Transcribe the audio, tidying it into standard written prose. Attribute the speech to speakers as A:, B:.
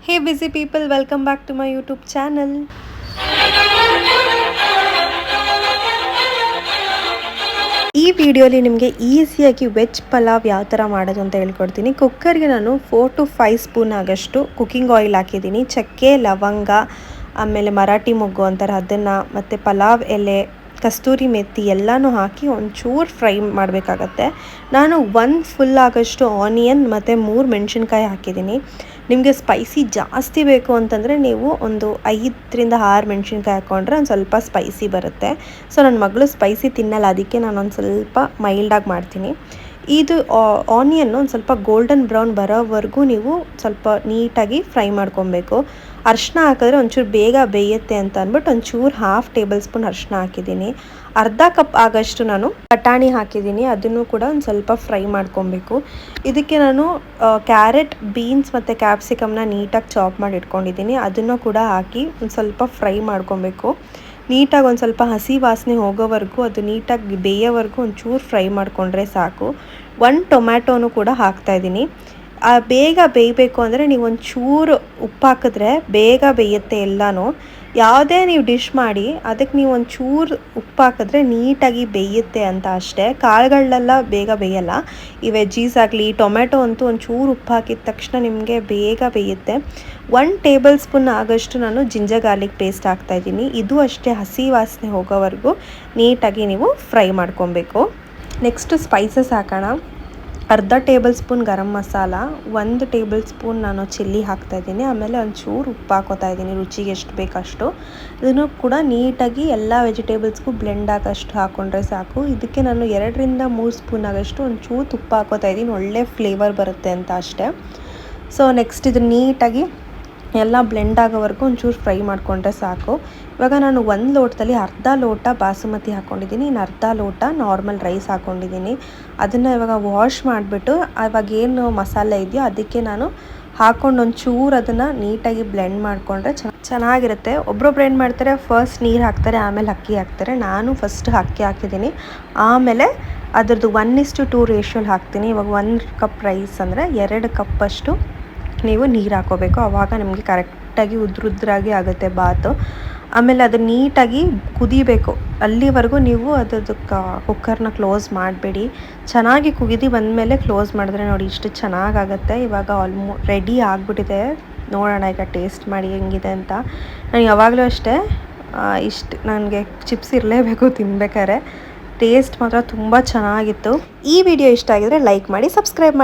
A: Hey busy people, welcome back to my YouTube channel. ಈ ವಿಡಿಯೋಲಿ ನಿಮಗೆ ಈಸಿಯಾಗಿ ವೆಜ್ ಪಲಾವ್ ಯಾವ ಥರ ಮಾಡೋದು ಅಂತ ಹೇಳ್ಕೊಡ್ತೀನಿ. ಕುಕ್ಕರ್ಗೆ ನಾನು 4 to 5 ಸ್ಪೂನ್ ಆಗಷ್ಟು ಕುಕ್ಕಿಂಗ್ ಆಯಿಲ್ ಹಾಕಿದ್ದೀನಿ. ಚಕ್ಕೆ, ಲವಂಗ, ಆಮೇಲೆ ಮರಾಠಿ ಮೊಗ್ಗು ಅಂತಾರೆ ಅದನ್ನು, ಮತ್ತು ಪಲಾವ್ ಎಲೆ, ಕಸ್ತೂರಿ ಮೆಥಿ ಎಲ್ಲನೂ ಹಾಕಿ ಒಂಚೂರು ಫ್ರೈ ಮಾಡಬೇಕಾಗತ್ತೆ. ನಾನು 1 ಫುಲ್ ಆಗಷ್ಟು ಆನಿಯನ್ ಮತ್ತು 3 ಮೆಣಸಿನ್ಕಾಯಿ ಹಾಕಿದ್ದೀನಿ. ನಿಮಗೆ ಸ್ಪೈಸಿ ಜಾಸ್ತಿ ಬೇಕು ಅಂತಂದರೆ ನೀವು ಒಂದು 5 to 6 ಮೆಣಸಿನ್ಕಾಯಿ ಹಾಕ್ಕೊಂಡ್ರೆ ಒಂದು ಸ್ವಲ್ಪ ಸ್ಪೈಸಿ ಬರುತ್ತೆ. ಸೊ ನನ್ನ ಮಗಳು ಸ್ಪೈಸಿ ತಿನ್ನಲ್ಲ, ಅದಕ್ಕೆ ನಾನು ಒಂದು ಸ್ವಲ್ಪ ಮೈಲ್ಡಾಗಿ ಮಾಡ್ತೀನಿ. ಇದು ಆನಿಯನ್ನು ಒಂದು ಸ್ವಲ್ಪ ಗೋಲ್ಡನ್ ಬ್ರೌನ್ ಬರೋವರೆಗೂ ನೀವು ಸ್ವಲ್ಪ ನೀಟಾಗಿ ಫ್ರೈ ಮಾಡ್ಕೊಬೇಕು. ಅರಿಶಿನ ಹಾಕಿದ್ರೆ ಒಂಚೂರು ಬೇಗ ಬೇಯುತ್ತೆ ಅಂತ ಅಂದ್ಬಿಟ್ಟು ಒಂಚೂರು 1/2 ಟೇಬಲ್ ಸ್ಪೂನ್ ಅರಿಶಿನ ಹಾಕಿದ್ದೀನಿ. ಅರ್ಧ ಕಪ್ ಆಗಷ್ಟು ನಾನು ಬಟಾಣಿ ಹಾಕಿದ್ದೀನಿ, ಅದನ್ನು ಕೂಡ ಒಂದು ಸ್ವಲ್ಪ ಫ್ರೈ ಮಾಡ್ಕೊಬೇಕು. ಇದಕ್ಕೆ ನಾನು ಕ್ಯಾರೆಟ್, ಬೀನ್ಸ್ ಮತ್ತು ಕ್ಯಾಪ್ಸಿಕಮ್ನ ನೀಟಾಗಿ ಚಾಪ್ ಮಾಡಿ ಇಟ್ಕೊಂಡಿದ್ದೀನಿ, ಅದನ್ನು ಕೂಡ ಹಾಕಿ ಒಂದು ಸ್ವಲ್ಪ ಫ್ರೈ ಮಾಡ್ಕೊಬೇಕು. ನೀಟಾಗಿ ಒಂದು ಸ್ವಲ್ಪ ಹಸಿ ವಾಸನೆ ಹೋಗೋವರೆಗೂ, ಅದು ನೀಟಾಗಿ ಬೇಯೋವರೆಗೂ ಒಂಚೂರು ಫ್ರೈ ಮಾಡಿಕೊಂಡ್ರೆ ಸಾಕು. 1 ಟೊಮ್ಯಾಟೋನು ಕೂಡ ಹಾಕ್ತಾಯಿದ್ದೀನಿ. ಬೇಗ ಬೇಯಬೇಕು ಅಂದರೆ ನೀವು ಒಂಚೂರು ಉಪ್ಪು ಹಾಕಿದ್ರೆ ಬೇಗ ಬೇಯುತ್ತೆ ಎಲ್ಲನೂ. ಯಾವುದೇ ನೀವು ಡಿಶ್ ಮಾಡಿ ಅದಕ್ಕೆ ನೀವು ಒಂಚೂರು ಉಪ್ಪು ಹಾಕಿದ್ರೆ ನೀಟಾಗಿ ಬೇಯುತ್ತೆ ಅಂತ ಅಷ್ಟೇ. ಕಾಳುಗಳನ್ನೆಲ್ಲ ಬೇಗ ಬೇಯಲ್ಲ. ಈ ವೆಜ್ಜೀಸ್ ಆಗಲಿ, ಟೊಮೆಟೊ ಅಂತೂ ಒಂಚೂರು ಉಪ್ಪು ಹಾಕಿದ ತಕ್ಷಣ ನಿಮಗೆ ಬೇಗ ಬೇಯುತ್ತೆ. 1 ಟೇಬಲ್ ಸ್ಪೂನ್ ಆಗಷ್ಟು ನಾನು ಜಿಂಜರ್ ಗಾರ್ಲಿಕ್ ಪೇಸ್ಟ್ ಹಾಕ್ತಾಯಿದ್ದೀನಿ. ಇದು ಅಷ್ಟೇ ಹಸಿ ವಾಸನೆ ಹೋಗೋವರೆಗೂ ನೀಟಾಗಿ ನೀವು ಫ್ರೈ ಮಾಡ್ಕೊಬೇಕು. ನೆಕ್ಸ್ಟು ಸ್ಪೈಸಸ್ ಹಾಕೋಣ. ಅರ್ಧ table spoon garam masala, 1 table spoon ನಾನು ಚಿಲ್ಲಿ ಹಾಕ್ತಾಯಿದ್ದೀನಿ, ಆಮೇಲೆ ಒಂಚೂರು ಉಪ್ಪು ಹಾಕೋತಾ ಇದ್ದೀನಿ ರುಚಿಗೆ ಎಷ್ಟು ಬೇಕಷ್ಟು. ಇದನ್ನು ಕೂಡ ನೀಟಾಗಿ ಎಲ್ಲ ವೆಜಿಟೇಬಲ್ಸ್ಗೂ ಬ್ಲೆಂಡ್ ಆಗೋಷ್ಟು ಹಾಕ್ಕೊಂಡ್ರೆ ಸಾಕು. ಇದಕ್ಕೆ ನಾನು 2 to 3 ಸ್ಪೂನ್ ಆಗಷ್ಟು ಒಂಚೂರು ತುಪ್ಪ ಹಾಕೋತಾ ಇದ್ದೀನಿ, ಒಳ್ಳೆ ಫ್ಲೇವರ್ ಬರುತ್ತೆ ಅಂತ ಅಷ್ಟೇ. ಸೊ ನೆಕ್ಸ್ಟ್ ಇದನ್ನು ನೀಟಾಗಿ ಎಲ್ಲ ಬ್ಲೆಂಡ್ ಆಗೋವರೆಗೂ ಒಂಚೂರು ಫ್ರೈ ಮಾಡಿಕೊಂಡ್ರೆ ಸಾಕು. ಇವಾಗ ನಾನು 1 ಲೋಟದಲ್ಲಿ ಅರ್ಧ ಲೋಟ ಬಾಸುಮತಿ ಹಾಕ್ಕೊಂಡಿದ್ದೀನಿ, ಇನ್ನು ಅರ್ಧ ಲೋಟ ನಾರ್ಮಲ್ ರೈಸ್ ಹಾಕ್ಕೊಂಡಿದ್ದೀನಿ. ಅದನ್ನು ಇವಾಗ ವಾಶ್ ಮಾಡಿಬಿಟ್ಟು ಇವಾಗೇನು ಮಸಾಲೆ ಇದೆಯೋ ಅದಕ್ಕೆ ನಾನು ಹಾಕ್ಕೊಂಡು ಒಂಚೂರು ಅದನ್ನು ನೀಟಾಗಿ ಬ್ಲೆಂಡ್ ಮಾಡಿಕೊಂಡ್ರೆ ಚೆನ್ನಾಗಿರುತ್ತೆ. ಒಬ್ಬೊಬ್ರು ಏನು ಮಾಡ್ತಾರೆ, ಫಸ್ಟ್ ನೀರು ಹಾಕ್ತಾರೆ, ಆಮೇಲೆ ಅಕ್ಕಿ ಹಾಕ್ತಾರೆ. ನಾನು ಫಸ್ಟ್ ಅಕ್ಕಿ ಹಾಕಿದ್ದೀನಿ, ಆಮೇಲೆ ಅದರದ್ದು 1:2 ರೇಷಿಯೋಲಿ ಹಾಕ್ತೀನಿ. ಇವಾಗ 1 ಕಪ್ ರೈಸ್ ಅಂದರೆ 2 ಕಪ್ಪಷ್ಟು ನೀವು ನೀರು ಹಾಕೋಬೇಕು, ಆವಾಗ ನಿಮಗೆ ಕರೆಕ್ಟಾಗಿ ಉದ್ರಾಗಿ ಆಗುತ್ತೆ ಬಾತು. ಆಮೇಲೆ ಅದು ನೀಟಾಗಿ ಕುದಿಬೇಕು, ಅಲ್ಲಿವರೆಗೂ ನೀವು ಅದಕ್ಕೆ ಕುಕ್ಕರ್ನ ಕ್ಲೋಸ್ ಮಾಡಬೇಡಿ. ಚೆನ್ನಾಗಿ ಕುದಿ ಬಂದಮೇಲೆ ಕ್ಲೋಸ್ ಮಾಡಿದ್ರೆ ನೋಡಿ ಇಷ್ಟು ಚೆನ್ನಾಗಾಗುತ್ತೆ. ಇವಾಗ ರೆಡಿ ಆಗಿಬಿಟ್ಟಿದೆ. ನೋಡೋಣ ಈಗ ಟೇಸ್ಟ್ ಮಾಡಿ ಹೆಂಗಿದೆ ಅಂತ. ನಾನು ಯಾವಾಗಲೂ ಅಷ್ಟೇ ಇಷ್ಟು ನನಗೆ ಚಿಪ್ಸ್ ಇರಲೇಬೇಕು ತಿನ್ಬೇಕಾದ್ರೆ. ಟೇಸ್ಟ್ ಮಾತ್ರ ತುಂಬ ಚೆನ್ನಾಗಿತ್ತು. ಈ ವಿಡಿಯೋ ಇಷ್ಟ ಆಗಿದ್ರೆ ಲೈಕ್ ಮಾಡಿ, ಸಬ್ಸ್ಕ್ರೈಬ್ ಮಾಡಿ.